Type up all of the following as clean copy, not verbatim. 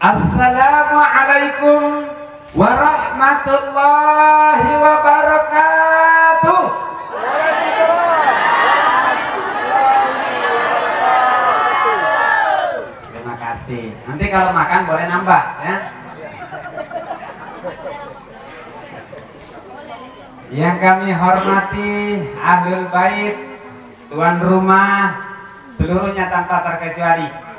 Assalamualaikum warahmatullahi wabarakatuh. Terima kasih. Nanti kalau makan boleh nambah ya. Yang kami hormati Ahlul Bait, tuan rumah seluruhnya tanpa terkecuali.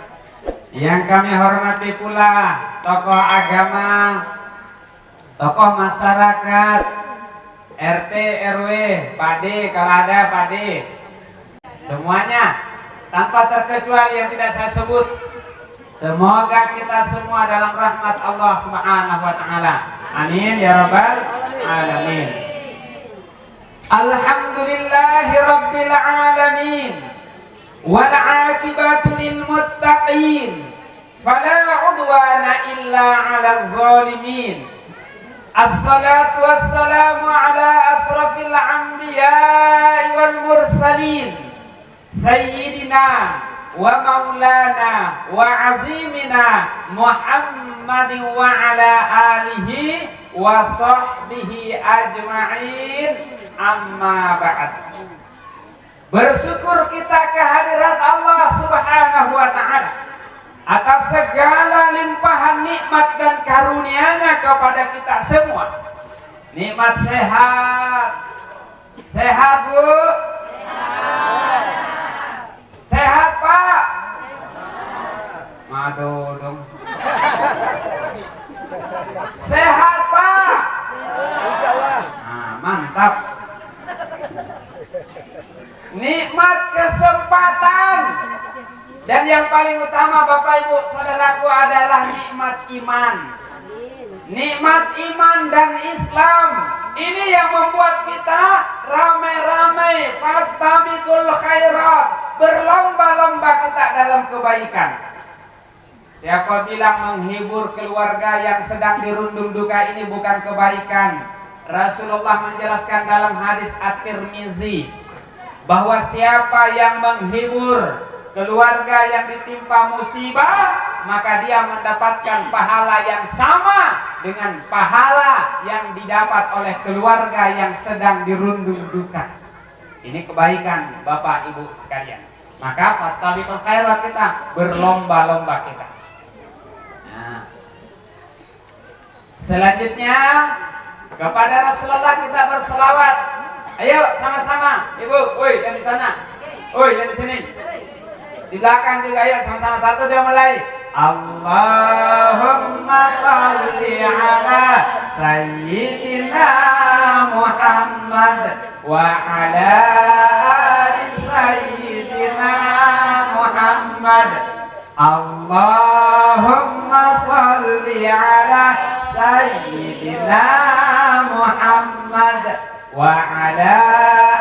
Yang kami hormati pula tokoh agama, tokoh masyarakat, RT, RW, Pade kalau ada Pade, semuanya tanpa terkecuali yang tidak saya sebut. Semoga kita semua dalam rahmat Allah Subhanahu wa taala. Amin ya rabbal alamin. Alhamdulillahi rabbil alamin. Wal 'aqibatu lil muttaqin. Fala 'udwana illa 'alal zalimin. Assalatu wassalamu ala asrafil anbiya'i wal mursalin. Sayyidina wa maulana wa azimina Muhammadin wa ala alihi wa sahbihi ajma'in. Amma ba'd. Bersyukur kita kehadirat Allah Subhanahu wa taala atas segala limpahan nikmat dan karunia-Nya kepada kita semua. Nikmat sehat. Sehat, Bu? Sehat. Sehat, Pak? Madu dong. Sehat, Pak? Insyaallah. Nah, mantap. Nikmat kesempatan dan yang paling utama Bapak Ibu saudaraku adalah nikmat iman. Nikmat iman dan Islam ini yang membuat kita ramai-ramai fastabiqul khairat, berlomba-lomba kita dalam kebaikan. Siapa bilang menghibur keluarga yang sedang dirundung duka ini bukan kebaikan? Rasulullah menjelaskan dalam hadis At-Tirmizi bahwa siapa yang menghibur keluarga yang ditimpa musibah, maka dia mendapatkan pahala yang sama dengan pahala yang didapat oleh keluarga yang sedang dirundung duka. Ini kebaikan Bapak Ibu sekalian. Maka fastabiqul khairat, kita berlomba-lomba kita. Nah, selanjutnya kepada Rasulullah kita berselawat. Ayo sama-sama, Ibu, woi yang di sana, woi yang di sini, di belakang juga, ayo sama-sama, satu dua mulai. Allahumma sholli ala sayyidina Muhammad wa ala ali sayyidina Muhammad. Allahumma sholli ala sayyidina Muhammad wa ala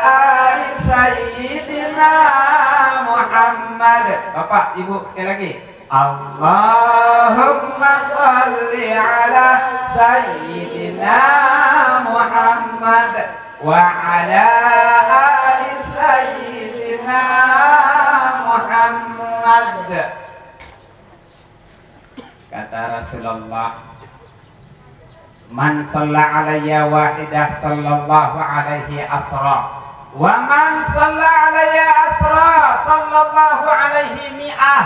ali sayyidina Muhammad. Bapak, Ibu, sekali lagi. Allahumma sholli ala sayyidina Muhammad wa ala ali sayyidina Muhammad. Kata Rasulullah, man shalla alayya wahidah sallallahu alaihi asra, wa man shalla alayya asra sallallahu alaihi mi'ah,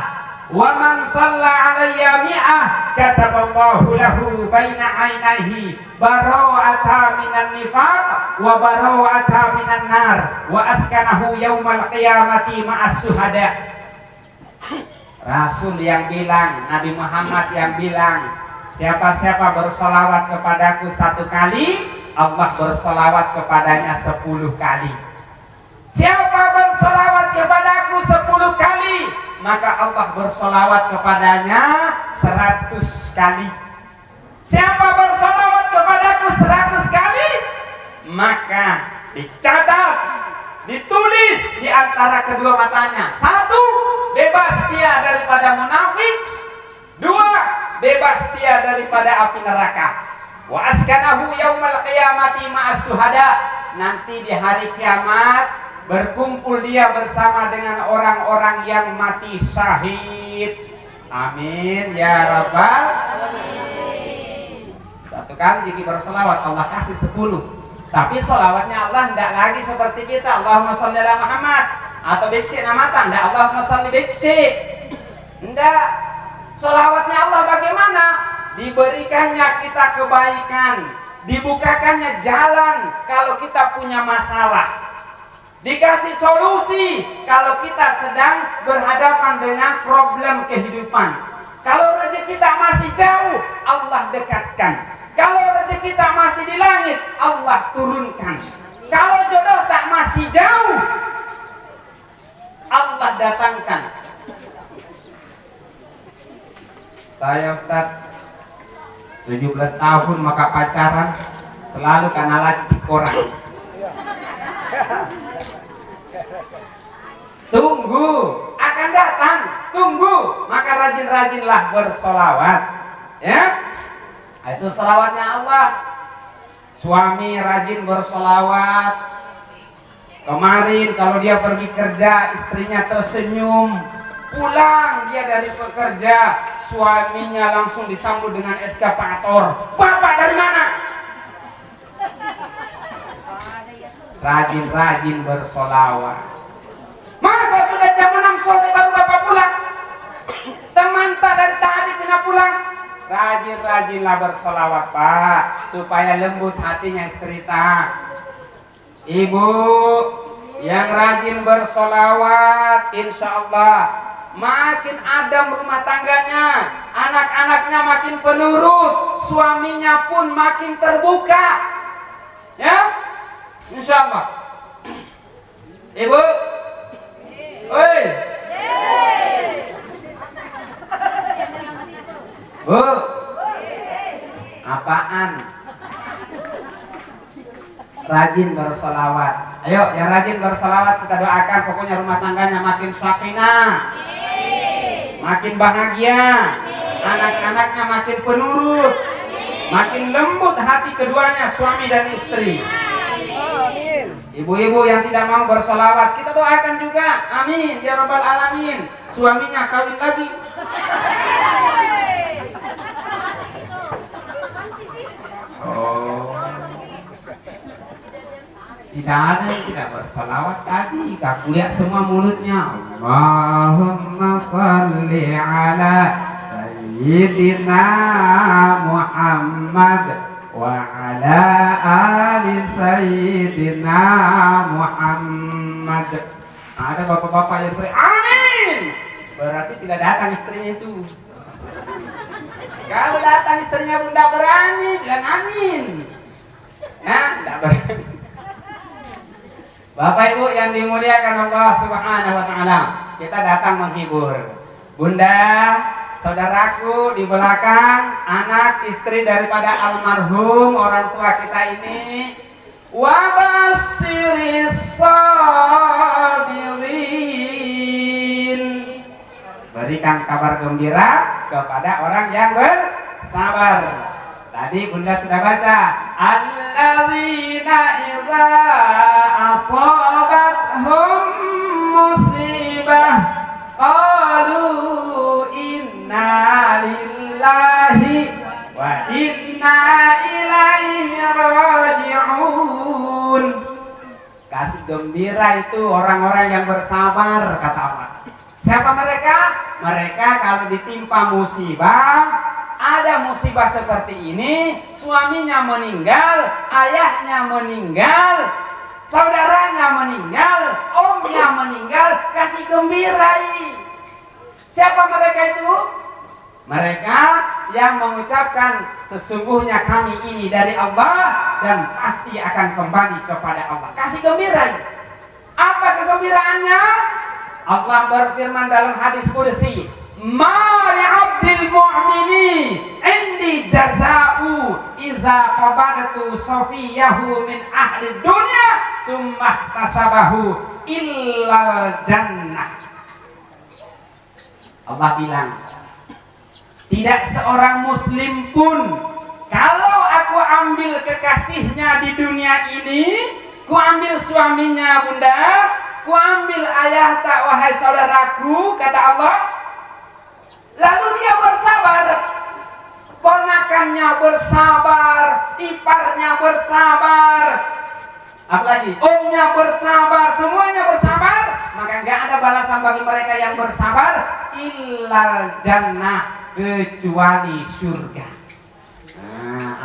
wa man shalla alayya mi'ah kataballahu lahu baina ainaihi bara'ata minan nifaq wa bara'ata minan nar wa askanahu yaumal qiyamati ma'as suhada. Rasul yang bilang, Nabi Muhammad yang bilang, siapa-siapa bersolawat kepadaku 1 kali, Allah bersolawat kepadanya 10 kali. Siapa bersolawat kepadaku 10 kali, maka Allah bersolawat kepadanya 100 kali. Siapa bersolawat kepadaku 100 kali, maka dicatat, ditulis di antara kedua matanya. 1, bebas dia daripada munafik. 2, bebas dia daripada api neraka. Wa askanahu yaumal qiyamati ma'as suhada. Nanti di hari kiamat berkumpul dia bersama dengan orang-orang yang mati syahid. Amin ya rabbal kali jadi bersolawat Allah kasih 10. Tapi solawatnya Allah tidak lagi seperti kita Allahumma sholli ala Muhammad atau becek namatan, tidak Allahumma sholli becek, tidak. Solawatnya Allah bagaimana? Diberikannya kita kebaikan, dibukakannya jalan kalau kita punya masalah, dikasih solusi kalau kita sedang berhadapan dengan problem kehidupan. Kalau rezeki kita masih jauh, Allah dekatkan. Kalau rezeki kita masih di langit, Allah turunkan. Kalau jodoh tak masih jauh, Allah datangkan. Saya Ustaz 17 tahun maka pacaran selalu karena lacik orang. Tunggu, akan datang. Tunggu, maka rajin-rajinlah bersolawat. Ya, itu solawatnya Allah. Suami rajin bersolawat. Kemarin kalau dia pergi kerja, istrinya tersenyum. Pulang dia dari pekerja, suaminya langsung disambut dengan eskavator. Bapak dari mana? Rajin-rajin bersolawat. Masa sudah jam 6 sore baru bapak pulang? Teman tak dari tadi pernah pulang? Rajin-rajinlah bersolawat Pak, supaya lembut hatinya istri tak. Ibu yang rajin bersolawat, insya Allah makin adem rumah tangganya, anak-anaknya makin penurut, suaminya pun makin terbuka. Ya, insya Allah. Ibu, oi, Bu, apaan? Rajin bersolawat. Ayo, yang rajin bersolawat kita doakan, pokoknya rumah tangganya makin sakinah, makin bahagia, anak-anaknya makin penurut, makin lembut hati keduanya, suami dan istri. Ibu-ibu yang tidak mau bersolawat, kita doakan juga, amin ya rabbal alamin, suaminya kawin lagi. Tidak ada yang tidak bersolawat tadi. Aku lihat semua mulutnya Allahumma salli ala Sayyidina Muhammad wa ala ali Sayyidina Muhammad. Ada bapak-bapak yang sering amin, berarti tidak datang istrinya itu. Kalau datang istrinya pun tidak berani bilang amin. Ya, tidak berani. Bapak Ibu yang dimuliakan Allah Subhanahu wa taala, kita datang menghibur. Bunda, saudaraku di belakang, anak istri daripada almarhum orang tua kita ini, wa basyiris sabirin. Berikan kabar gembira kepada orang yang bersabar. Tadi Bunda sudah baca, alladzina idza asabathum musibah qalu inna lillahi wa inna ilaihi raji'un. Kasih gembira itu orang-orang yang bersabar, kata Allah. Siapa mereka? Mereka kalau ditimpa musibah, ada musibah seperti ini, suaminya meninggal, ayahnya meninggal, saudaranya meninggal, omnya meninggal, kasih gembirai. Siapa mereka itu? Mereka yang mengucapkan sesungguhnya kami ini dari Allah dan pasti akan kembali kepada Allah. Kasih gembirai. Apa kegembiraannya? Allah berfirman dalam hadis qudsi, ma li'abdil mu'mini indi jaza'u iza qabadatu sofiyahu min ahli dunya summah tasabahu illal jannah. Allah bilang, tidak seorang muslim pun kalau aku ambil kekasihnya di dunia ini, ku ambil suaminya Bunda, ku ambil ayah tak wahai saudaraku, kata Allah, lalu dia bersabar, ponakannya bersabar, iparnya bersabar, apalagi omnya bersabar, semuanya bersabar, maka nggak ada balasan bagi mereka yang bersabar illal jannah, kecuali surga.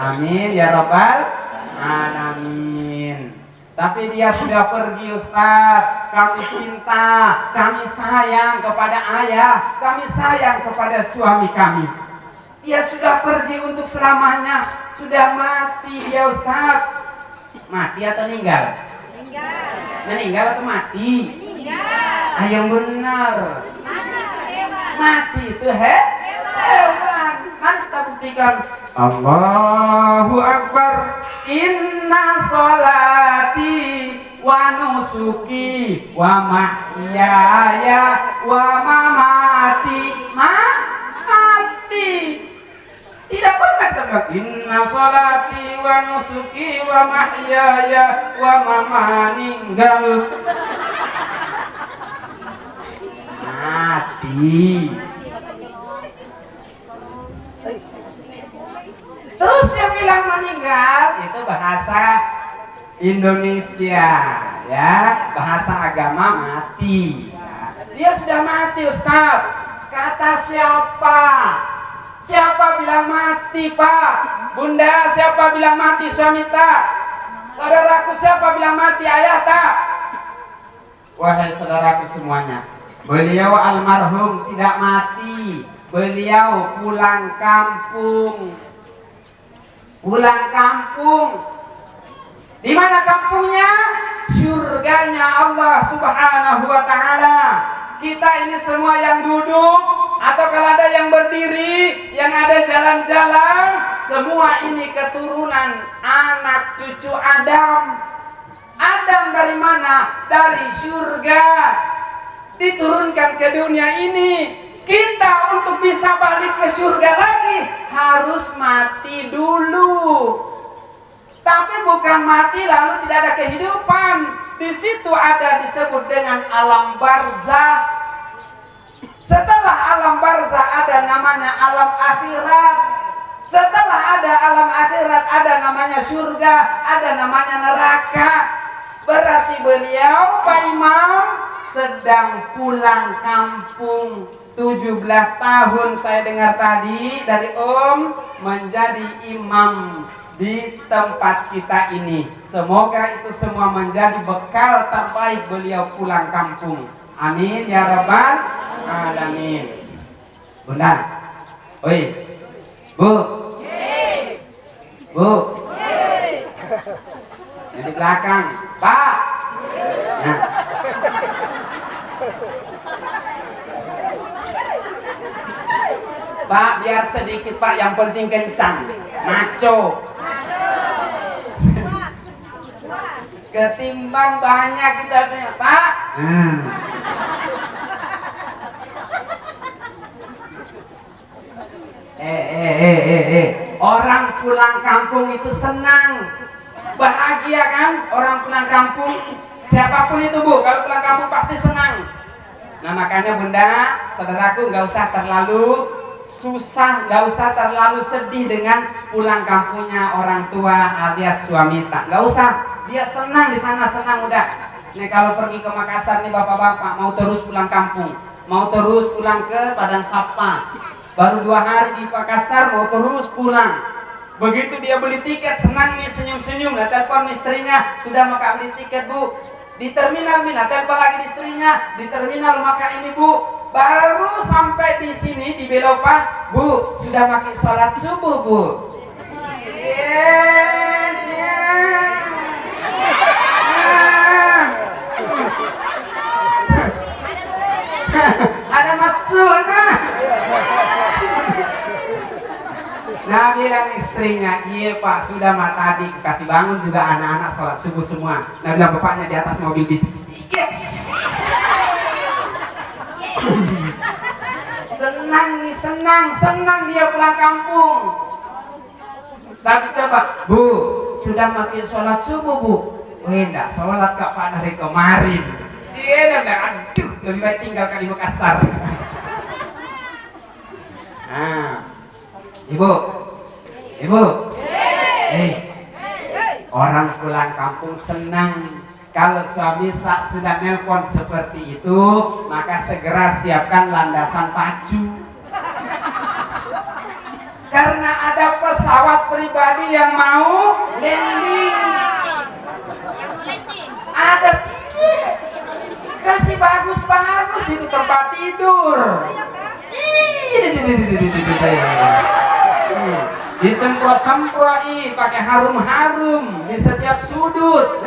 Amin ya rabbal alamin. Tapi dia sudah pergi Ustaz, kami cinta, kami sayang kepada ayah, kami sayang kepada suami kami. Dia sudah pergi untuk selamanya, sudah mati dia Ustaz. Mati atau meninggal? Meninggal atau mati? Meninggal. Yang benar. Mati itu hewan. Nanti kita buktikan. Allahu Akbar. Inna sholati wa nusuki wa mahyaya wa mamati. Mati. Tidak pernah terkata inna sholati wa nusuki wa mahyaya wa meninggal. Mati. Terus yang bilang meninggal itu bahasa Indonesia, ya, bahasa agama mati. Dia sudah mati Ustaz. Kata siapa? Siapa bilang mati Pak? Bunda, siapa bilang mati suami tak? Saudaraku, siapa bilang mati ayah tak? Wahai saudaraku semuanya, beliau almarhum tidak mati. Beliau pulang kampung. Pulang kampung. Di mana kampungnya? Surganya Allah Subhanahu wa taala. Kita ini semua yang duduk atau kalau ada yang berdiri, yang ada jalan-jalan, semua ini keturunan anak cucu Adam. Adam dari mana? Dari surga. Diturunkan ke dunia ini. Kita untuk bisa balik ke surga lagi harus mati dulu. Tapi bukan mati lalu tidak ada kehidupan. Di situ ada disebut dengan alam barzah. Setelah alam barzah ada namanya alam akhirat. Setelah ada alam akhirat ada namanya surga, ada namanya neraka. Berarti beliau Pak Imam sedang pulang kampung. 17 tahun saya dengar tadi dari Om menjadi imam di tempat kita ini. Semoga itu semua menjadi bekal terbaik beliau pulang kampung. Amin ya rabbal alamin. Bunda, oi, Bu, Bu, yang di belakang, Pak. Nah. Pak, biar sedikit Pak, yang penting kencang, maco. Ketimbang banyak kita punya Pak. Orang pulang kampung itu senang, bahagia kan? Orang pulang kampung, siapapun itu Bu, kalau pulang kampung pasti senang. Nah makanya Bunda, saudaraku, nggak usah terlalu susah, nggak usah terlalu sedih dengan pulang kampungnya orang tua alias suami tak, nggak usah. Dia senang di sana, senang udah. Nih kalau pergi ke Makassar nih bapak-bapak mau terus pulang kampung, mau terus pulang ke Padang Sapa. Baru 2 hari di Makassar mau terus pulang. Begitu dia beli tiket senang nih, senyum-senyum. Nah telepon istrinya, sudah maka beli tiket Bu. Di terminal Mina telepon lagi istrinya, di terminal maka ini Bu. Baru sampai di sini di Belopa, Bu, sudah pakai sholat subuh Bu. Ada masuk nah. Nah bilang istrinya, iya Pak, sudah mak tadi kasih bangun juga anak-anak sholat subuh semua. Nah bilang bapaknya di atas mobil bis. Yes. Senang nih, senang dia pulang kampung. Tapi coba, Bu, sudah mati sholat subuh Bu? Oh enggak, sholat Kak Pak dari kemarin. Cina enggak, aduh, lebih baik tinggalkan di Makassar. Nah, Ibu, Orang pulang kampung senang kalau suami sudah nelpon seperti itu, maka segera siapkan landasan pacu. Karena ada pesawat pribadi yang mau landing. Ada kasih bagus-bagus itu tempat tidur. Disemprot-semprot pakai harum-harum di setiap sudut.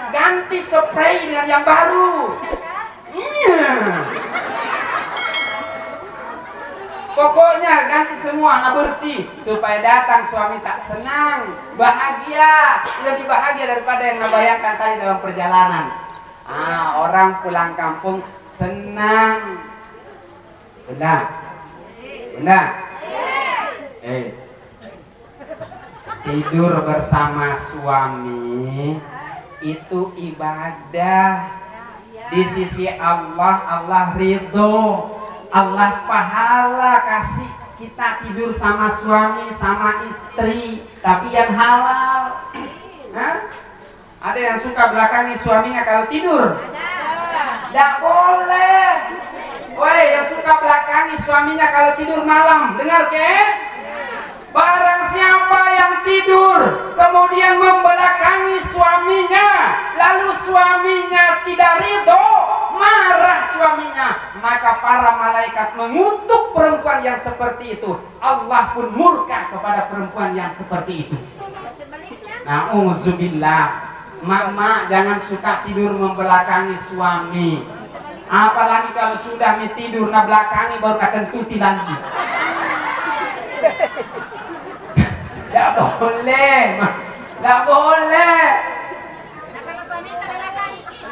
Ganti spray dengan yang baru. Pokoknya ganti semua, bersih supaya datang suami tak senang, bahagia, lebih bahagia daripada yang ngebayangkan tadi dalam perjalanan. Orang pulang kampung senang. Benar? Benar? Tidur bersama suami itu ibadah di sisi Allah. Allah ridho, Allah pahala kasih kita tidur sama suami, sama istri, tapi yang halal. Ada yang suka belakangi suaminya kalau tidur? Tidak boleh. Woi, yang suka belakangi suaminya kalau tidur malam, dengar ke? Barang siapa yang tidur kemudian membelakangi suaminya, lalu suaminya tidak ridho, marah suaminya, maka para malaikat mengutuk perempuan yang seperti itu. Allah pun murka kepada perempuan yang seperti itu. Na'udzubillah. Mak jangan suka tidur membelakangi suami. Apalagi kalau sudah tidur nak belakangi baru nak kentuti lagi. Tidak boleh, tidak boleh.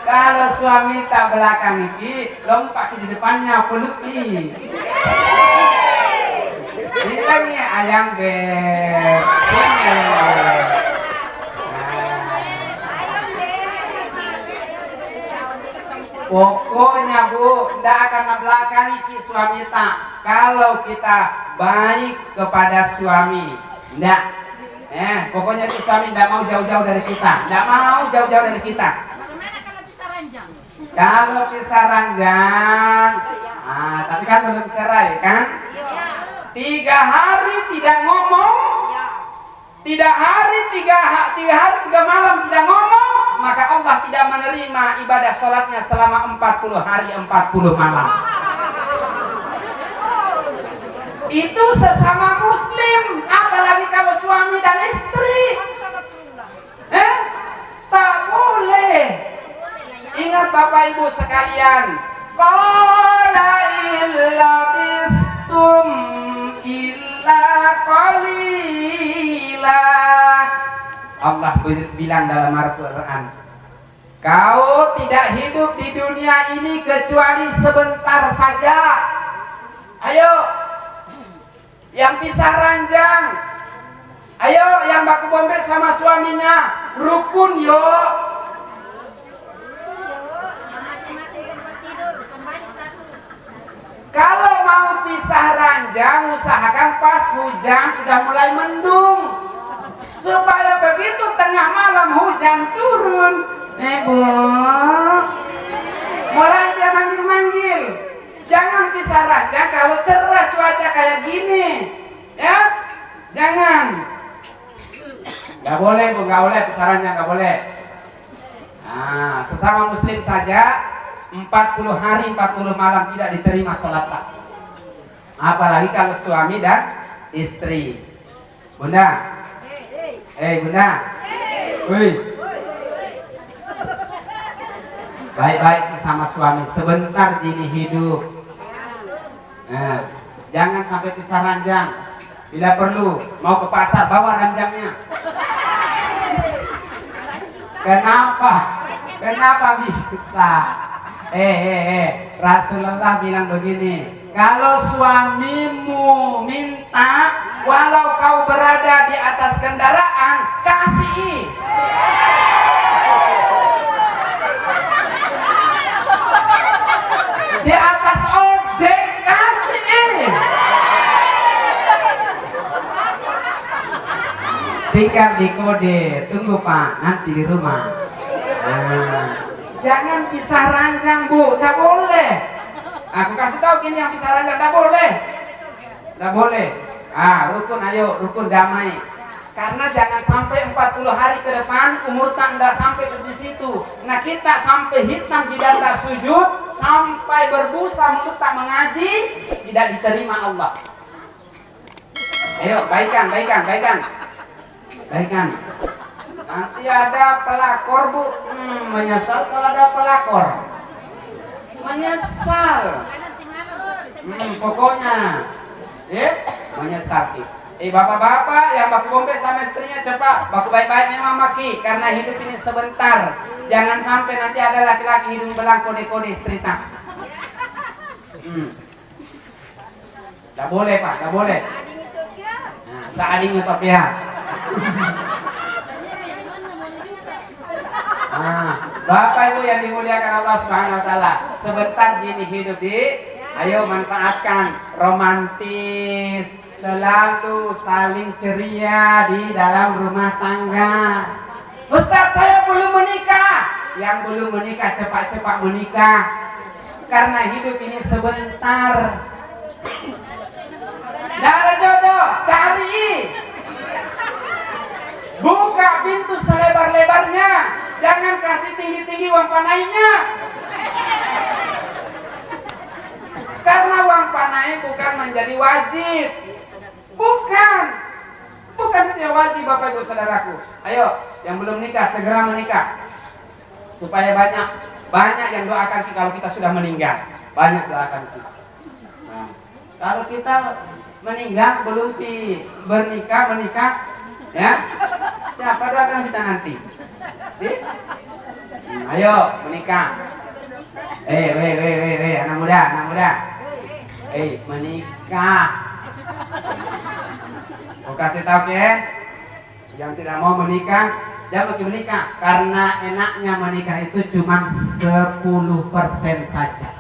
Kalau suami tak belakang iki, lompat di depannya peluk i. Ini lagi ayam beb. Pokoknya Bu, tidak akan belakang iki suami tak. Kalau kita baik kepada suami, tidak. Pokoknya itu suami tidak mau jauh-jauh dari kita, tidak mau jauh-jauh dari kita. Kalau bisa ranjang, tapi kan belum cerai kan? 3 hari tidak ngomong, 3 hari 3 malam tidak ngomong, maka Allah tidak menerima ibadah sholatnya selama 40 hari 40 malam. Itu sesama muslim, apalagi kalau suami dan istri. Tak boleh. Ingat Bapak Ibu sekalian, qala illa bistum illa qalila. Allah bilang dalam Al-Quran, kau tidak hidup di dunia ini kecuali sebentar saja. Ayo yang pisah ranjang, ayo yang baku bombek sama suaminya, rukun yo. Kalau mau pisah ranjang, usahakan pas hujan sudah mulai mendung, supaya begitu tengah malam hujan turun, Bu, mulai dia manggil-manggil. Jangan pisah ranjang kalau cerah cuaca kayak gini, ya, jangan. Gak boleh Bu, gak boleh pisah ranjang, gak boleh. Sesama muslim saja 40 hari 40 malam tidak diterima sholat tak. Apalagi kalau suami dan istri. Bunda, Bunda, wih, baik-baik sama suami sebentar gini hidup. Jangan sampai pisah ranjang. Bila perlu mau ke pasar bawa ranjangnya. Kenapa bisa? Rasulullah bilang begini, kalau suamimu minta, walau kau berada di atas kendaraan, kasih. Di atas ojek, kasih. Stiker di kode. Tunggu Pak, nanti di rumah. Nah, jangan pisah ranjang Bu, tak boleh. Aku kasih tahu gini, yang pisah ranjang tak boleh. Tak boleh. Rukun, ayo, rukun damai. Karena jangan sampai 40 hari ke depan umur tanda sampai di situ. Nah, kita sampai hitam tidak tak sujud, sampai berbusa mulut tak mengaji, tidak diterima Allah. Ayo, baikan. Nanti ada pelakor Bu, menyesal kalau ada pelakor. Menyesal. Pokoknya, menyesal. Bapak-bapak yang baku bombe sama istrinya cepat, baku baik-baik memang maki, karena hidup ini sebentar. Jangan sampai nanti ada laki-laki hidung belang kode-kode istri tak. Tak boleh Pak, tak boleh. Nah, seadingnya Pak pihak. Bapak Ibu yang dimuliakan Allah Subhanahu Wa Taala, sebentar gini hidup ayo manfaatkan, romantis, selalu saling ceria di dalam rumah tangga. Ustaz, saya belum menikah. Yang belum menikah cepat-cepat menikah, karena hidup ini sebentar. Tidak ada jodoh, cari. Buka pintu selebar-lebarnya, jangan kasih tinggi-tinggi uang panainya. Karena uang panai bukan menjadi wajib. Bukan itu yang wajib Bapak Ibu Saudaraku. Ayo, yang belum nikah segera menikah. Supaya banyak yang doakan kita kalau kita sudah meninggal. Banyak doakan kita. Nah, kalau kita meninggal belum menikah, ya. Siapa doakan kita nanti? Ayo menikah. Anak muda. Menikah. Mau kasih tahu ya, yang tidak mau menikah jangan lagi menikah, karena enaknya menikah itu cuma 10% saja.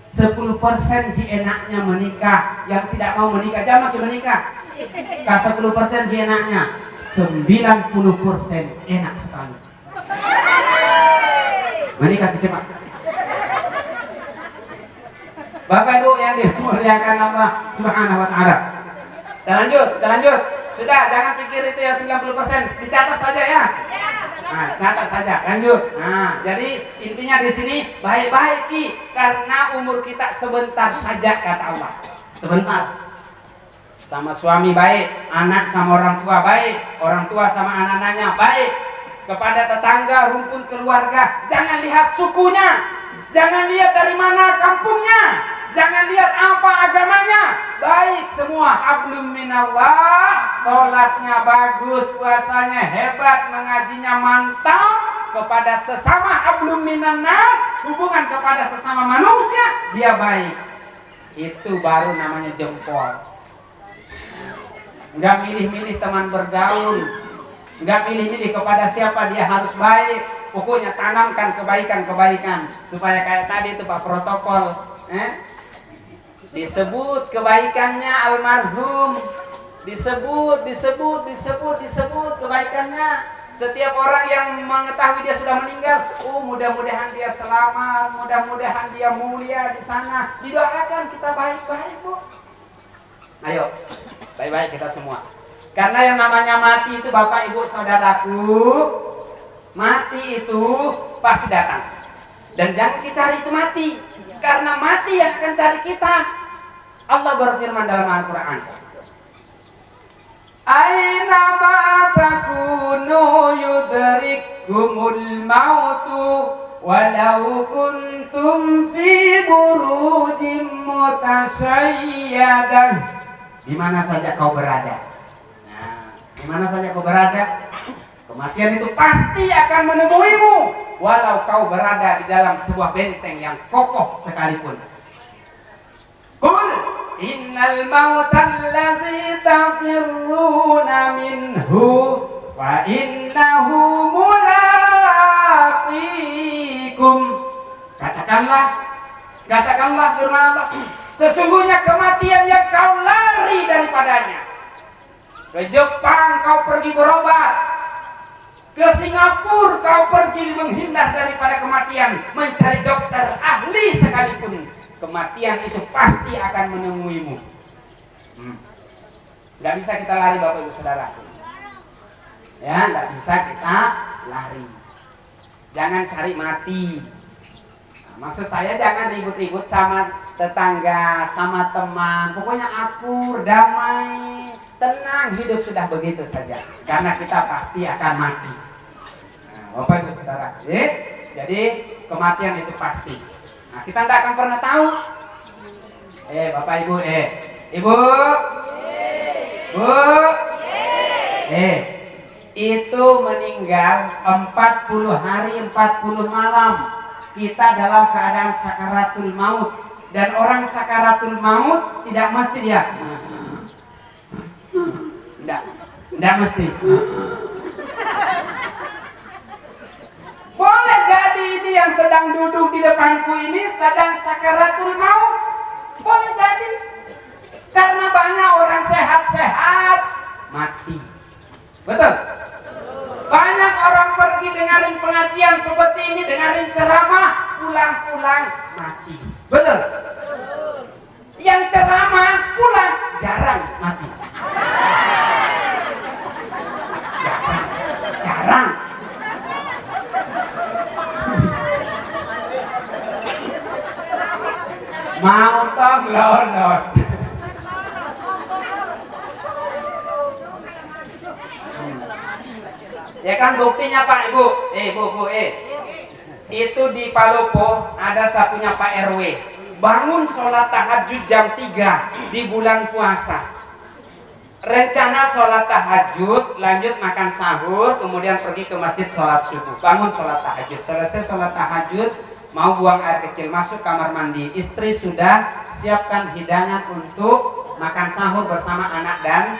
10% si enaknya menikah. Yang tidak mau menikah jangan lagi menikah. 10% si enaknya, 90% enak sekali. Menikah cepat. Bapak Ibu yang dimuliakan Allah Subhanahu Wa Taala. Kita lanjut. Sudah, jangan pikir itu ya 90%, dicatat saja ya. Nah, catat saja, lanjut. Nah, jadi intinya di sini baik-baik karena umur kita sebentar saja kata Allah. Sebentar. Sama suami baik, anak sama orang tua baik, orang tua sama anak-anaknya baik. Kepada tetangga, rumpun keluarga, jangan lihat sukunya, jangan lihat dari mana kampungnya, jangan lihat apa agamanya, baik semua. Hablum minallah, sholatnya bagus, puasanya hebat, mengajinya mantap. Kepada sesama hablum minannas, hubungan kepada sesama manusia dia baik. Itu baru namanya jempol. Enggak milih-milih teman bergaul, enggak milih-milih kepada siapa dia harus baik. Pokoknya tanamkan kebaikan-kebaikan supaya kayak tadi itu Pak protokol, disebut kebaikannya almarhum, disebut kebaikannya. Setiap orang yang mengetahui dia sudah meninggal, mudah-mudahan dia selamat, mudah-mudahan dia mulia di sana. Didoakan kita baik-baik, Bu. Ayo, baik-baik kita semua. Karena yang namanya mati itu Bapak Ibu Saudaraku, mati itu pasti datang. Dan jangan dicari itu mati, karena mati yang akan cari kita. Allah berfirman dalam Al-Quran, aina ma takunu yudrikumul mautu walau kuntum fi burujim mutasayyadah. Di mana saja kau berada, di mana saja kau berada, kematian itu pasti akan menemuimu, walau kau berada di dalam sebuah benteng yang kokoh sekalipun. Qul innal mautal ladzi tafirruna minhu wa innahu mulaqikum. Katakanlah firman Allah, sesungguhnya kematian yang kau lari daripadanya. Ke Jepang kau pergi berobat. Ke Singapura kau pergi menghindar daripada kematian, mencari dokter ahli sekalipun, kematian itu pasti akan menemuimu. Nggak bisa kita lari Bapak Ibu Saudara. Ya, nggak bisa kita lari. Jangan cari mati. Maksud saya jangan ribut-ribut sama tetangga, sama teman. Pokoknya akur, damai, tenang, hidup sudah begitu saja. Karena kita pasti akan mati. Nah, Bapak Ibu Saudara, jadi kematian itu pasti. Nah, kita tidak akan pernah tahu. Bapak Ibu, Ibu, Bu, itu meninggal 40 hari 40 malam. Kita dalam keadaan sakaratul maut, dan orang sakaratul maut tidak mesti dia tidak mesti. Boleh jadi ini yang sedang duduk di depanku ini sedang sakaratul maut, boleh jadi, karena banyak orang sehat-sehat mati. Betul? Banyak orang pergi dengerin pengajian seperti ini, dengerin ceramah, pulang-pulang mati. Betul? Yang ceramah pulang jarang mati. Jarang. Mau toh lolos. Ya kan buktinya Pak Ibu, Bu, itu di Palopo ada sapunya Pak RW, bangun sholat tahajud jam 3 di bulan puasa. Rencana sholat tahajud, lanjut makan sahur, kemudian pergi ke masjid sholat subuh. Bangun sholat tahajud, selesai sholat tahajud, mau buang air kecil, masuk kamar mandi. Istri sudah siapkan hidangan untuk makan sahur bersama anak dan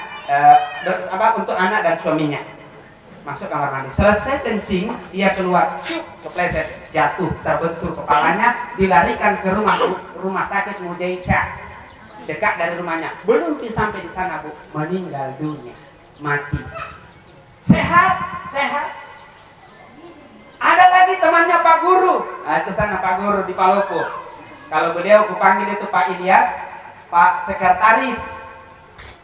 untuk anak dan suaminya. Masuk kamar mandi, selesai kencing, dia keluar, kepleset, jatuh, terbentur kepalanya, dilarikan ke rumah sakit Mujaisyah, dekat dari rumahnya. Belum sampai di sana Bu, meninggal dunia, mati. Sehat. Ada lagi temannya Pak Guru, itu sana Pak Guru di Palopo. Kalau beliau kupanggil itu Pak Ilyas, Pak Sekretaris,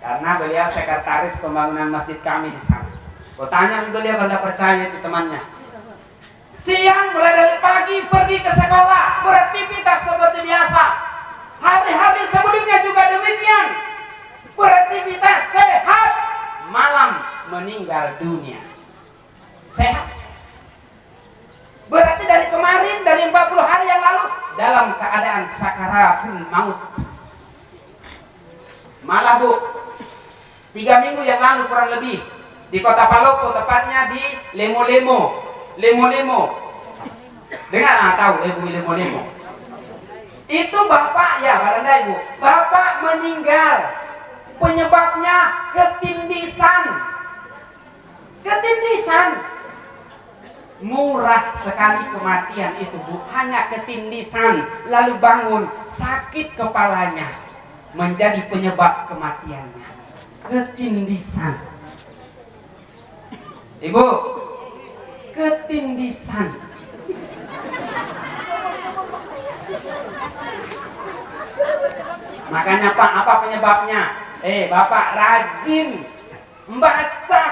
karena beliau sekretaris pembangunan masjid kami di sana. Kau tanya beliau kalau tidak percaya itu temannya. Siang mulai dari pagi pergi ke sekolah, beraktivitas seperti biasa. Hari-hari sebelumnya juga demikian, beraktivitas sehat. Malam meninggal dunia. Sehat. Berarti dari kemarin, dari 40 hari yang lalu dalam keadaan sakaratul maut. Malah Bu, 3 minggu yang lalu kurang lebih, di kota Palopo, tepatnya di Lemo-Lemo. Dengar tahu Lemo-Lemo. Itu bapak ya, barangkali Ibu. Bapak meninggal. Penyebabnya ketindisan. Murah sekali kematian itu Bu, hanya ketindisan, lalu bangun sakit kepalanya, menjadi penyebab kematiannya. Ketindisan. Ibu, ketindisan. Makanya Pak, apa penyebabnya? Bapak rajin membaca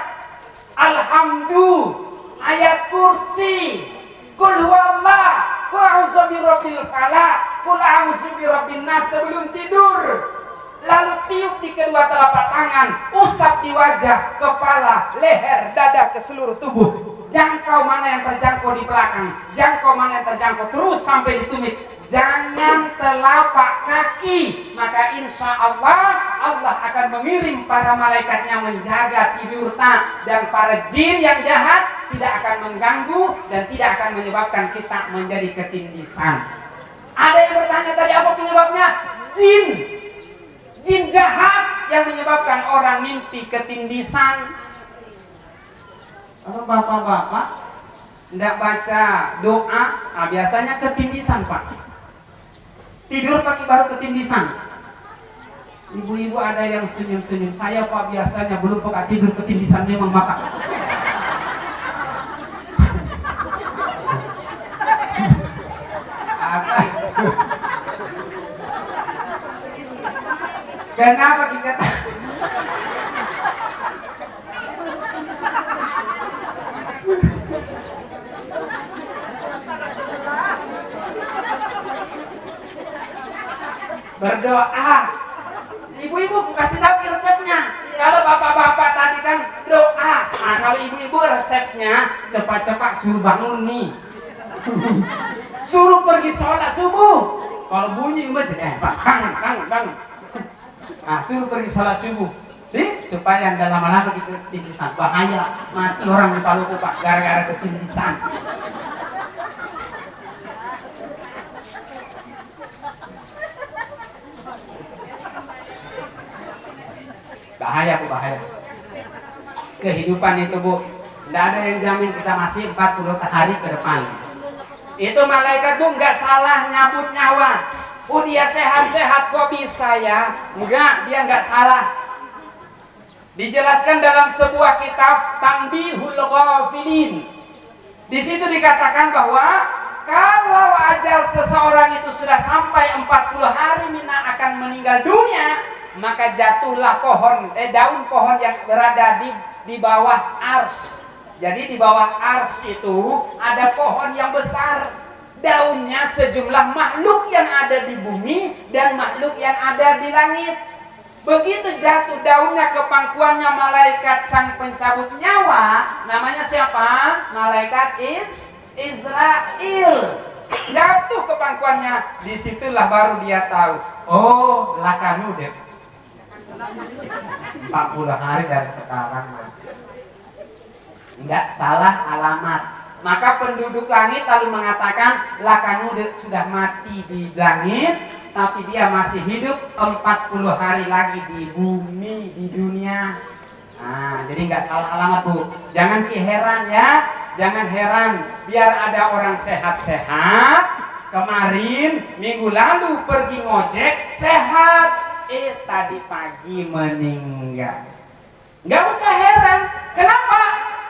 Alhamdulillah, ayat kursi, Qul huwallah, Qul a'udzu birabbil falaq, Qul a'udzu birabbin nas sebelum tidur. Lalu tiup di kedua telapak tangan, usap di wajah, kepala, leher, dada, ke seluruh tubuh. Jangkau mana yang terjangkau di belakang, jangkau mana yang terjangkau terus sampai di tumit. Jangan telapak kaki, maka insya Allah Allah akan mengirim para malaikatnya menjaga tidurta, dan para jin yang jahat tidak akan mengganggu dan tidak akan menyebabkan kita menjadi ketindisan. Ada yang bertanya tadi apa penyebabnya? Jin jahat yang menyebabkan orang mimpi ketindisan. Kalau bapak-bapak tidak baca doa, biasanya ketindisan Pak. Tidur pagi baru ketindisan. Ibu-ibu ada yang senyum-senyum. Saya Pak biasanya belum peka tidur ketindisan memang makan. Kenapa kita berdoa? Ibu-ibu kasih tahu resepnya. Kalau bapak-bapak tadi kan doa. Nah, kalau ibu-ibu resepnya cepat-cepat suruh bangun nih. Suruh pergi sholat subuh. Kalau bunyi masjid, bangun. Nah, suruh pergi sholat subuh. Supaya nggak lama-lama ketindisan. Bahaya, mati orang di Paluku Pak gara-gara ketindisan. Bahaya Bu, bahaya. Kehidupan itu Bu, tidak ada yang jamin kita masih 40 hari ke depan. Itu malaikat Bu nggak salah nyabut nyawa. Dia sehat-sehat kok bisa ya? Enggak, dia nggak salah. Dijelaskan dalam sebuah kitab Tanbihul Ghafilin. Di situ dikatakan bahwa kalau ajal seseorang itu sudah sampai 40 hari mina akan meninggal dunia, maka jatuhlah daun pohon yang berada di bawah ars. Jadi di bawah ars itu ada pohon yang besar, daunnya sejumlah makhluk yang ada di bumi dan makhluk yang ada di langit. Begitu jatuh daunnya ke pangkuannya malaikat sang pencabut nyawa, namanya siapa? Malaikat Israel. Jatuh ke pangkuannya, disitulah baru dia tahu, oh lakanudet 40 hari dari sekarang. Enggak salah alamat. Maka penduduk langit lalu mengatakan lakanudet sudah mati di langit, tapi dia masih hidup 40 hari lagi di bumi, di dunia. Nah, jadi nggak salah alamat Bu. Jangan heran ya, jangan heran. Biar ada orang sehat-sehat. Kemarin minggu lalu pergi ngojek sehat, tadi pagi meninggal. Nggak usah heran. Kenapa?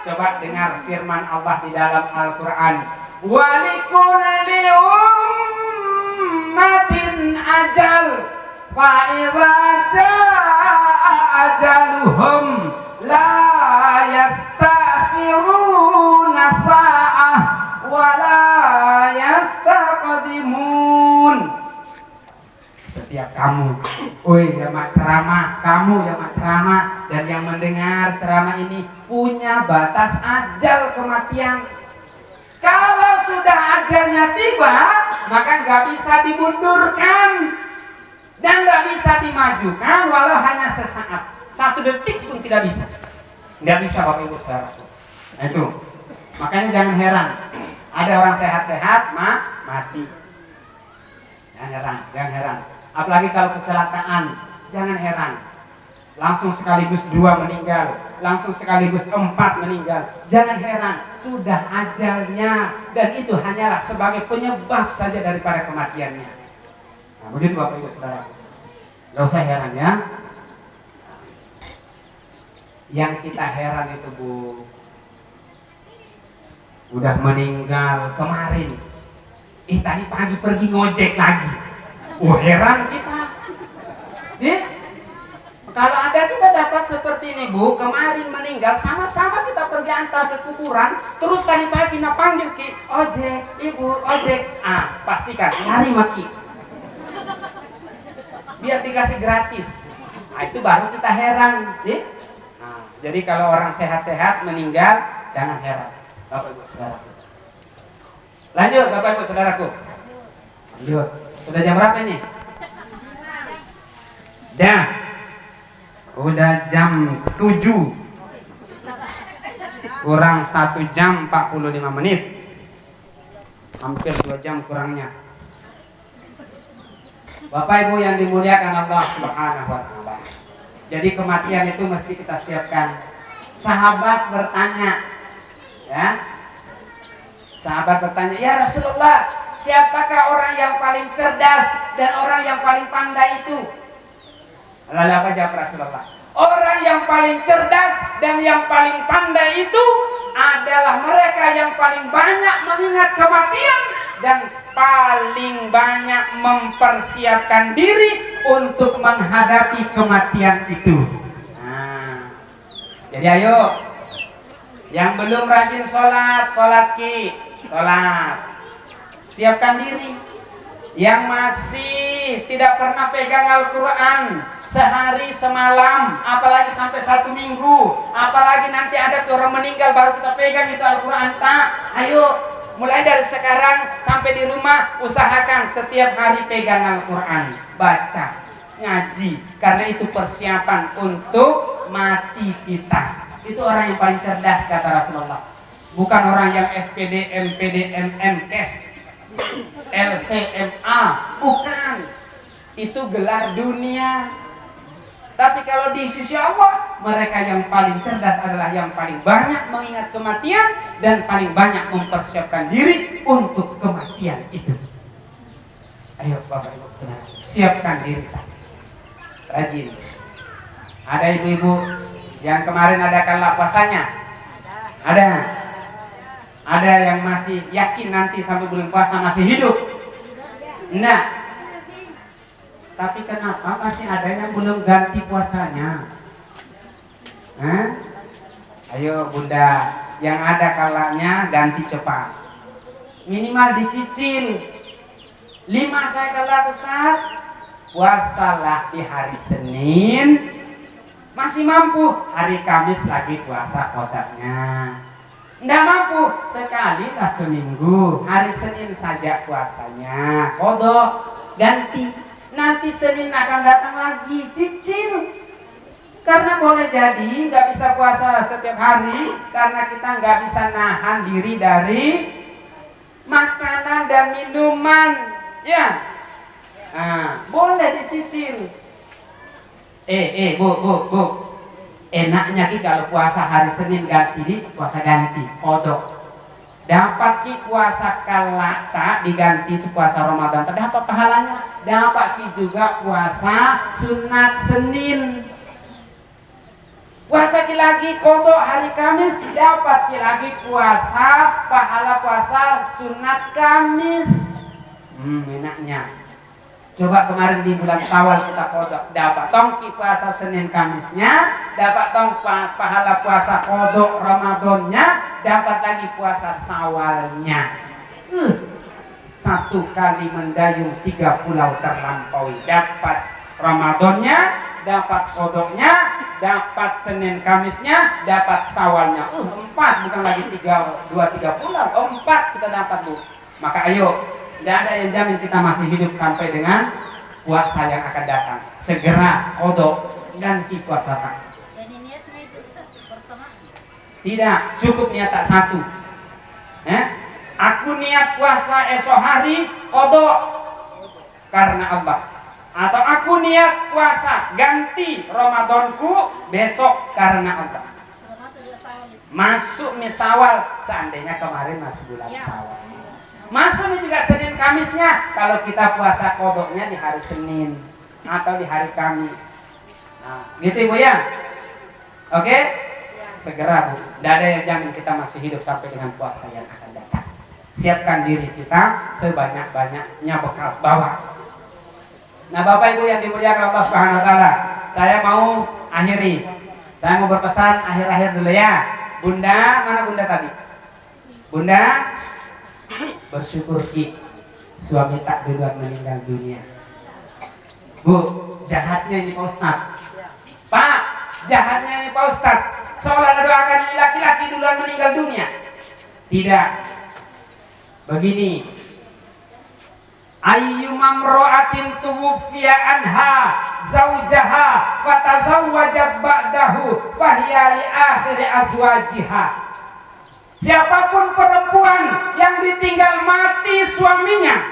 Coba dengar firman Allah di dalam Al-Quran. Walikulli ummatin ajal, fa idza jaa ajaluhum la yastakhiruna sa'ah wa la yastaqdimun. Setiap kamu, yang ceramah, kamu yang ceramah dan yang mendengar ceramah ini punya batas ajal kematian. Kalau sudah ajalnya tiba, maka nggak bisa dimundurkan dan nggak bisa dimajukan walau hanya sesaat, 1 detik pun tidak bisa. Nggak bisa Bapak Ibu Saudara. Nah itu, makanya jangan heran. Ada orang sehat-sehat mati. Jangan heran. Apalagi kalau kecelakaan, jangan heran. Langsung sekaligus 2 meninggal, langsung sekaligus 4 meninggal. Jangan heran, sudah ajalnya dan itu hanyalah sebagai penyebab saja daripada kematiannya. Nah, begitu Bapak Ibu Saudara. Gak usah heran ya. Yang kita heran itu Bu, udah meninggal kemarin. Tadi pagi pergi ngojek lagi. Heran kita. Kalau ada kita dapat seperti ini Bu, kemarin meninggal sama-sama kita pergi antar ke kuburan, terus tadi pagi na panggil Ki, ojek, ibu, ojek. Pastikan lari maki. Biar dikasih gratis. Itu baru kita heran, jadi kalau orang sehat-sehat meninggal, jangan heran. Bapak Ibu Saudara. Lanjut Bapak Ibu Saudaraku. Lanjut. Sudah jam berapa ini? Udah jam 7 kurang 1 jam 45 menit. Hampir 2 jam kurangnya. Bapak Ibu yang dimuliakan Allah Subhanahu wa taala. Jadi kematian itu mesti kita siapkan. Sahabat bertanya, ya. Sahabat bertanya, "Ya Rasulullah, siapakah orang yang paling cerdas dan orang yang paling pandai itu?" Lalu apa jawab Rasulullah? Orang yang paling cerdas dan yang paling pandai itu adalah mereka yang paling banyak mengingat kematian dan paling banyak mempersiapkan diri untuk menghadapi kematian itu. Nah, jadi ayo, yang belum rajin sholat, sholat ki, sholat, siapkan diri. Yang masih tidak pernah pegang Al-Quran sehari semalam, apalagi sampai 1 minggu, apalagi nanti ada orang meninggal baru kita pegang itu Al-Quran, tak? Ayo, mulai dari sekarang sampai di rumah usahakan setiap hari pegang Al-Quran, baca, ngaji, karena itu persiapan untuk mati kita. Itu orang yang paling cerdas kata Rasulullah, bukan orang yang SPD, MPD, MMS, LCMA, bukan. Itu gelar dunia. Tapi kalau di sisi Allah, mereka yang paling cerdas adalah yang paling banyak mengingat kematian dan paling banyak mempersiapkan diri untuk kematian itu. Ayo Bapak Ibu Saudara, siapkan diri. Rajin. Ada ibu-ibu yang kemarin adakan lapasanya? Ada. Ada yang masih yakin nanti sampai bulan puasa masih hidup? Enggak. Tapi kenapa masih ada yang belum ganti puasanya? Hah? Ayo Bunda, yang ada kalanya ganti cepat. Minimal dicicil. 5 saya kalah Ustaz. Puasalah di hari Senin. Masih mampu, hari Kamis lagi puasa kodaknya. Nggak mampu, sekali lah seminggu, hari Senin saja puasanya, kodok, ganti. Nanti Senin akan datang lagi, cicil. Karena boleh jadi nggak bisa puasa setiap hari, karena kita nggak bisa nahan diri dari makanan dan minuman, ya. Nah, boleh dicicil. Bu. Enaknya ki kalau puasa hari Senin ganti di puasa ganti kodok. Dapat ki puasa kalata diganti itu puasa Ramadan. Dapat pahalanya. Dapat ki juga puasa sunat Senin. Puasa ki lagi kodok hari Kamis. Dapat ki lagi puasa pahala puasa sunat Kamis. Enaknya. Coba kemarin di bulan Syawal kita kodok, dapat tongki puasa Senin Kamisnya, dapat tong pahala puasa kodok Ramadannya, dapat lagi puasa Syawalnya. 1 kali mendayung 3 pulau terlampaui, dapat Ramadannya, dapat kodoknya, dapat Senin Kamisnya, dapat Syawalnya. 4 bukan lagi 2-3 pulau, 4 kita dapat Bu. Maka ayo. Tidak ada yang jamin kita masih hidup sampai dengan puasa yang akan datang. Segera kodok ganti puasa Pak. Jadi niatnya itu bersamaan? Tidak, cukup niat tak satu. Aku niat puasa esok hari kodok karena Allah. Atau aku niat puasa ganti Ramadanku besok karena Allah. Masuk misawal, seandainya kemarin masih bulan Syawal. Masuk juga Senin Kamisnya kalau kita puasa kodoknya di hari Senin atau di hari Kamis. Nah, gitu Ibu ya. Oke? Segera Bu. Tidak ada yang jamin kita masih hidup sampai dengan puasa yang akan datang. Siapkan diri kita sebanyak-banyaknya bekal bawa. Nah, Bapak Ibu yang dimuliakan Allah Subhanahu wa taala, saya mau akhiri. Saya mau berpesan akhir-akhir dulu ya. Bunda, mana Bunda tadi? Bunda, bersyukur Ki, suami tak duluan meninggal dunia. Bu, jahatnya ini Pak Ustadz. Pak, jahatnya ini Pak Ustadz. Seolah doakan ini laki-laki duluan meninggal dunia. Tidak. Begini. Ayyumam ro'atin tuwfiya anha zaujaha fatazawwajat ba'dahu fahiya li akhiri azwajiha. Siapapun perempuan yang ditinggal mati suaminya,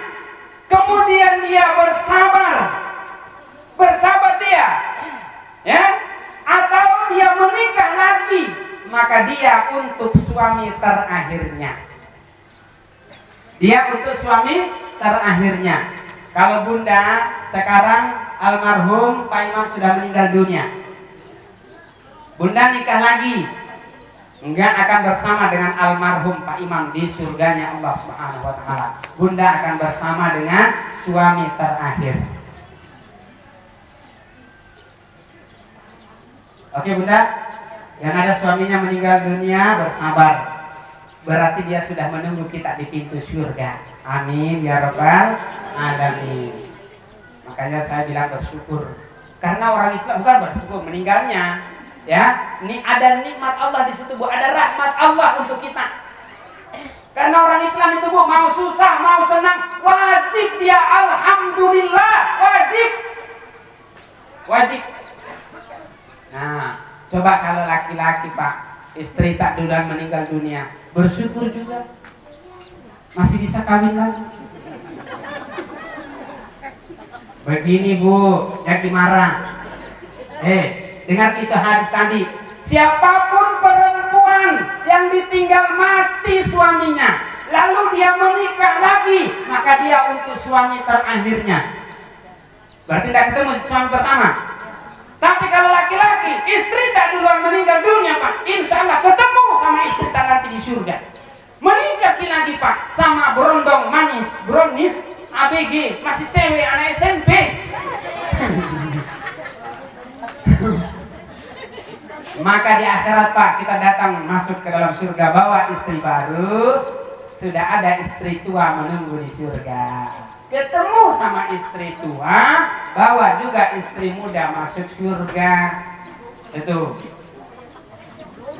kemudian dia bersabar dia, ya, atau dia menikah lagi, maka dia untuk suami terakhirnya. Dia untuk suami terakhirnya. Kalau Bunda sekarang almarhum Pak Imam sudah meninggal dunia. Bunda nikah lagi, enggak akan bersama dengan almarhum Pak Imam di surganya Allah Subhanahu wa taala. Bunda akan bersama dengan suami terakhir. Oke Bunda, yang ada suaminya meninggal dunia bersabar. Berarti dia sudah menunggu kita di pintu surga. Amin ya rabbal alamin. Makanya saya bilang bersyukur. Karena orang Islam bukan bersyukur meninggalnya. Ya, ini ada nikmat Allah di situ Bu, ada rahmat Allah untuk kita. Karena orang Islam itu Bu, mau susah, mau senang, wajib dia alhamdulillah, wajib. Nah, coba kalau laki-laki Pak, istri tak duluan meninggal dunia, bersyukur juga, masih bisa kawin lagi. Begini Bu, jangan marah. Dengar kita hadis tadi, siapapun perempuan yang ditinggal mati suaminya, lalu dia menikah lagi, maka dia untuk suami terakhirnya. Berarti tidak ketemu suami pertama. Tapi kalau laki-laki, istri tak duluan meninggal dunia Pak, insya Allah ketemu sama istri tak nanti di surga. Menikah lagi Pak, sama berondong manis, brownies, ABG, masih cewek, anak SMP. Maka di akhirat Pak, kita datang masuk ke dalam surga, bawa istri baru, sudah ada istri tua menunggu di surga. Ketemu sama istri tua, bawa juga istri muda masuk surga. Itu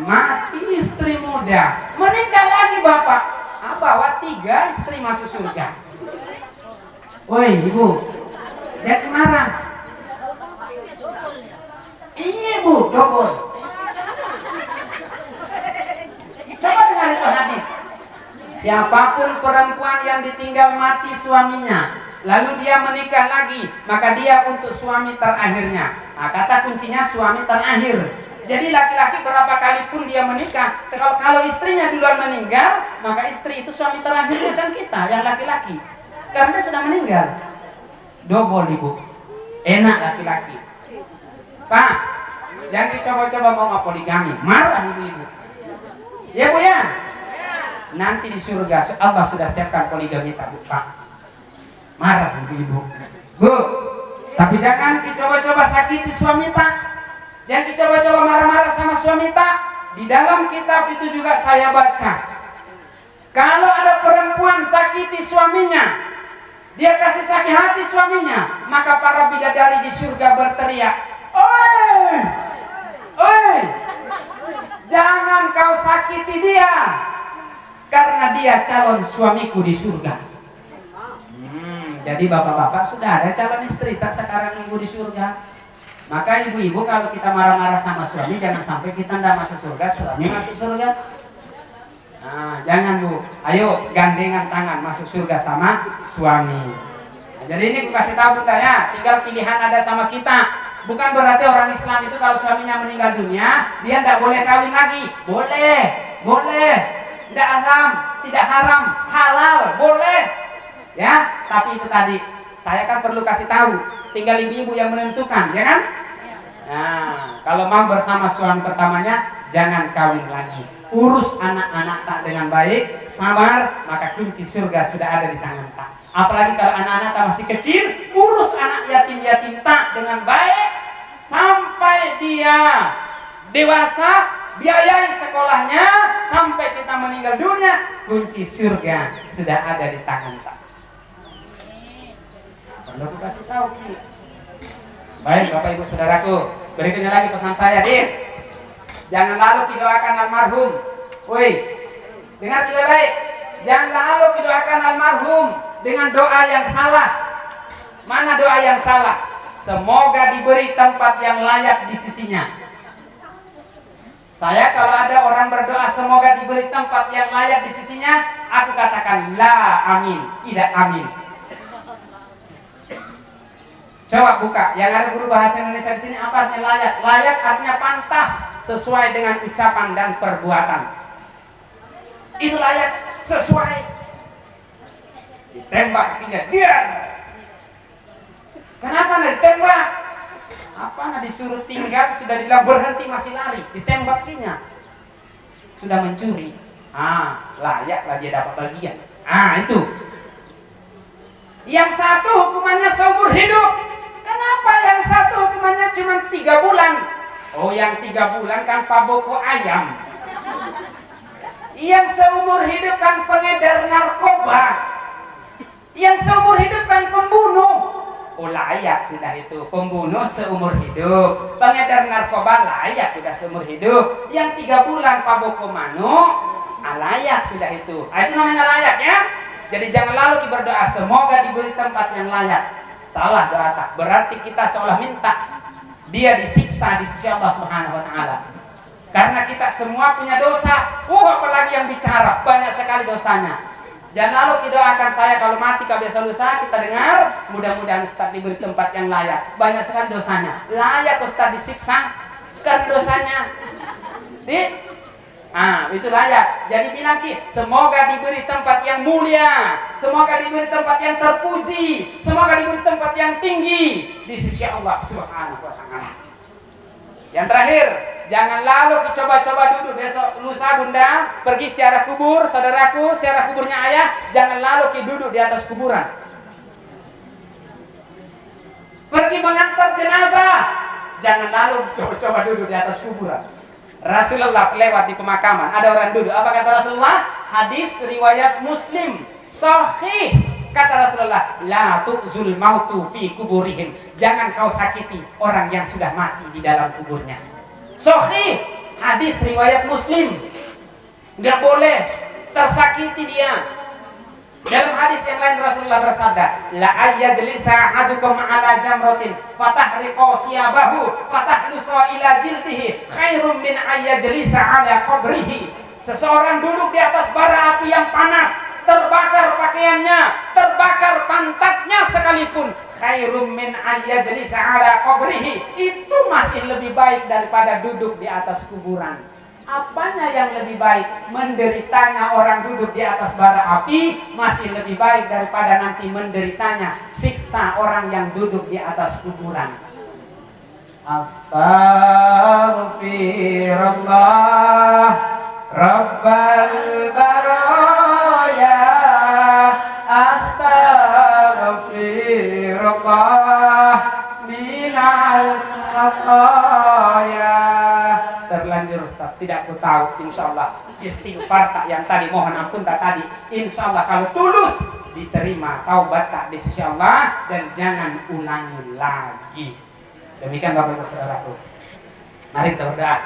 mati istri muda, menikah lagi Bapak, bawa 3 istri masuk surga. Woi Ibu, jangan marah. Iya Bu, double. Coba dengar itu hadis. Siapapun perempuan yang ditinggal mati suaminya, lalu dia menikah lagi, maka dia untuk suami terakhirnya. Nah, kata kuncinya suami terakhir. Jadi laki-laki berapa kali pun dia menikah, kalau istrinya duluan meninggal, maka istri itu suami terakhirnya kan kita, yang laki-laki. Karena sudah meninggal. Double Ibu. Enak laki-laki. Pak, jangan dicoba-coba mau poligami. Marah ibu-ibu. Ya Bu ya. Nanti di surga Allah sudah siapkan poligami tak Bu Pak. Marah ibu-ibu. Bu, tapi jangan dicoba-coba sakiti suami tak. Jangan dicoba-coba marah-marah sama suami tak. Di dalam kitab itu juga saya baca, kalau ada perempuan sakiti suaminya, dia kasih sakit hati suaminya, maka para bidadari di surga berteriak, oi, oi, jangan kau sakiti dia, karena dia calon suamiku di surga. Jadi bapak-bapak sudah ada calon istri tak sekarang nunggu di surga. Maka ibu-ibu kalau kita marah-marah sama suami, jangan sampai kita tidak masuk surga, suami masuk surga. Nah, jangan Bu, ayo gandengan tangan masuk surga sama suami. Nah, jadi ini aku kasih tahu Bunda ya, tinggal pilihan ada sama kita. Bukan berarti orang Islam itu kalau suaminya meninggal dunia, dia tidak boleh kawin lagi. Boleh, boleh. Tidak haram, tidak haram, halal, boleh. Ya, tapi itu tadi saya kan perlu kasih tahu. Tinggal ibu-ibu yang menentukan, ya kan? Nah, kalau mau bersama suami pertamanya, jangan kawin lagi. Urus anak-anak tak dengan baik, sabar, maka kunci surga sudah ada di tangan tak. Apalagi kalau anak-anak tak masih kecil, urus anak yatim-yatim tak dengan baik, sampai dia dewasa, biayai sekolahnya, sampai kita meninggal dunia, kunci surga sudah ada di tangan tak. Perlu aku kasih tahu. Baik Bapak Ibu Saudaraku, berikutnya lagi pesan saya, Dit. Jangan lalu didoakan almarhum. Woi, dengar juga baik. Jangan lalu didoakan almarhum dengan doa yang salah. Mana doa yang salah? Semoga diberi tempat yang layak di sisinya. Saya kalau ada orang berdoa semoga diberi tempat yang layak di sisinya, aku katakan la amin, tidak amin. Coba buka, yang ada guru bahasa Indonesia di sini apa artinya layak? Layak artinya pantas, sesuai dengan ucapan dan perbuatan. Itu layak, sesuai. Ditembak kakinya, dia. Kenapa nggak ditembak? Apa nggak disuruh tinggal, sudah dibilang berhenti masih lari, ditembakinya. Sudah mencuri. Layaklah dia dapat bagian. Itu. Yang satu hukumannya seumur hidup. Kenapa yang satu hukumannya cuma 3 bulan? Oh, yang 3 bulan kan paboko ayam. Yang seumur hidup kan pengedar narkoba. Yang seumur hidup kan pembunuh. Oh, layak sudah itu. Pembunuh seumur hidup, pengedar narkoba layak sudah seumur hidup. Yang 3 bulan paboko mano, layak sudah itu. Itu namanya layak ya. Jadi jangan lalu berdoa semoga diberi tempat yang layak. Salah doa tak. Berarti kita seolah minta dia disiksa di sisi Allah Subhanahu wa taala. Karena kita semua punya dosa. Apalagi yang bicara, banyak sekali dosanya. Jangan lalu kita doakan saya kalau mati kebiasaan dosa, kita dengar mudah-mudahan Ustaz diberi tempat yang layak. Banyak sekali dosanya. Layak Ustaz disiksa karena dosanya. Itu layak. Jadi bilang semoga diberi tempat yang mulia, semoga diberi tempat yang terpuji, semoga diberi tempat yang tinggi di sisi Allah Subhanahu wa taala. Yang terakhir, jangan lalu coba-coba duduk besok lusa bunda pergi ziarah kubur saudaraku, ziarah kuburnya ayah, jangan lalu duduk di atas kuburan. Pergi mengantar jenazah, jangan lalu coba-coba duduk di atas kuburan. Rasulullah lewat di pemakaman, ada orang duduk. Apa kata Rasulullah? Hadis riwayat Muslim, sahih. Kata Rasulullah, la tu'zul mautu fi kuburihim. Jangan kau sakiti orang yang sudah mati di dalam kuburnya. Sahih, hadis riwayat Muslim. Enggak boleh tersakiti dia. Dalam hadis yang lain Rasulullah bersabda, la ayyadlisa ahadukum ala jamratin fatahriqa siyabahu fatahlusa ila jildihi khairum min ayyadlisa ala qabrihi. Seseorang duduk di atas bara api yang panas, terbakar pakaiannya, terbakar pantatnya sekalipun, khairum min ayyadlisa ala qabrihi. Itu masih lebih baik daripada duduk di atas kuburan. Apanya yang lebih baik? Menderitanya orang duduk di atas bara api masih lebih baik daripada nanti menderitanya siksa orang yang duduk di atas kuburan. Astaghfirullah Rabbal baraya, astaghfirullah minal khataya. Terlanjur Ustaz, tidak aku tahu. Insyaallah istighfar tak yang tadi, mohon ampun tak tadi, insyaallah kalau tulus diterima taubat tak di sisi Allah dan jangan ulangi lagi. Demikian Bapak Ibu Saudaraku. Mari kita berdoa.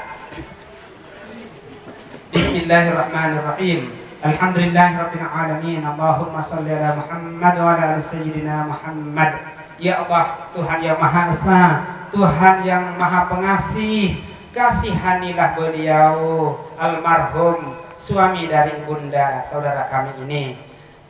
Bismillahirrahmanirrahim. Alhamdulillahirabbil alamin. Allahumma shalli ala Muhammad wa ala ali sayyidina Muhammad. Ya Allah, Tuhan yang Maha Esa, Tuhan yang Maha Pengasih, kasihanilah beliau almarhum suami dari bunda saudara kami ini,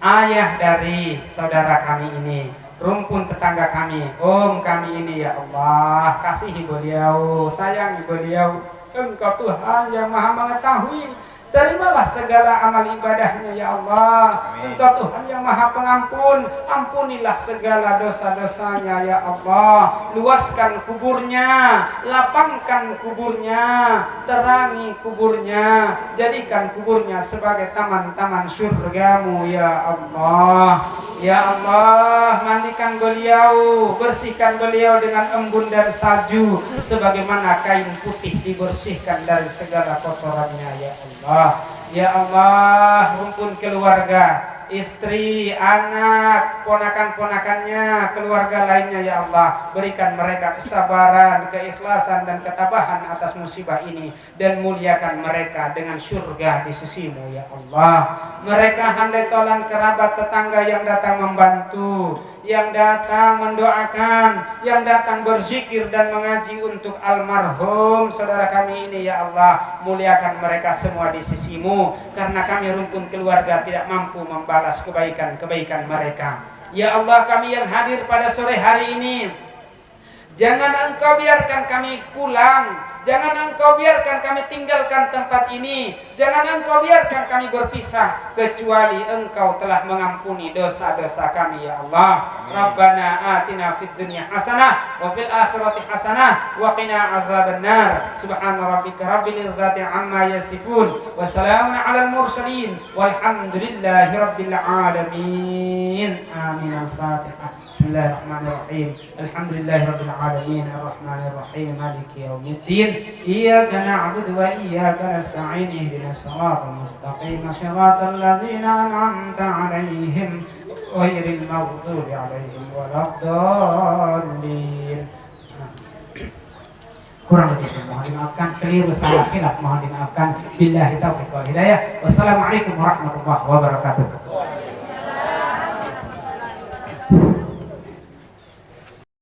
ayah dari saudara kami ini, rumpun tetangga kami, om kami ini. Ya Allah, kasihi beliau, sayangi beliau. Engkau Tuhan yang Maha Mengetahui, terimalah segala amal ibadahnya ya Allah. Engkau Tuhan yang Maha Pengampun, ampunilah segala dosa-dosanya ya Allah. Luaskan kuburnya, lapangkan kuburnya, terangi kuburnya, jadikan kuburnya sebagai taman-taman surgamu ya Allah. Ya Allah, mandikan beliau, bersihkan beliau dengan embun dan salju, sebagaimana kain putih dibersihkan dari segala kotorannya ya Allah. Ya Allah, rumpun keluarga, istri, anak, ponakan-ponakannya, keluarga lainnya ya Allah, berikan mereka kesabaran, keikhlasan dan ketabahan atas musibah ini, dan muliakan mereka dengan surga di sisimu ya Allah. Mereka handai tolan kerabat tetangga yang datang membantu, yang datang mendoakan, yang datang berzikir dan mengaji untuk almarhum saudara kami ini ya Allah, muliakan mereka semua di sisimu, karena kami rumpun keluarga tidak mampu membalas kebaikan-kebaikan mereka. Ya Allah, kami yang hadir pada sore hari ini, Jangan Engkau biarkan kami pulang, jangan Engkau biarkan kami tinggalkan tempat ini, jangan Engkau biarkan kami berpisah kecuali Engkau telah mengampuni dosa-dosa kami ya Allah. Rabbana atina fid dunya hasanah wa fil akhirati hasanah wa qina azabannar. Subhana rabbika rabbil izzati amma yasifun wa salamun alal mursalin walhamdulillahi rabbil alamin. Amin. Al-Fatihah. Bismillahirrahmanirrahim. Alhamdulillahi rabbil alamin arrahmanir rahim maliki yaumiddin. Iyyaka na'budu wa iyyaka nasta'in ihdinas siratal mustaqim siratal ladzina an'amta 'alaihim ghairil maghdubi 'alaihim waladdallin. Kurang lebih mohon dimaafkan, keliru salah khilaf mohon dimaafkan. Billahi taufiq wal hidayah. Wassalamualaikum warahmatullahi wabarakatuh.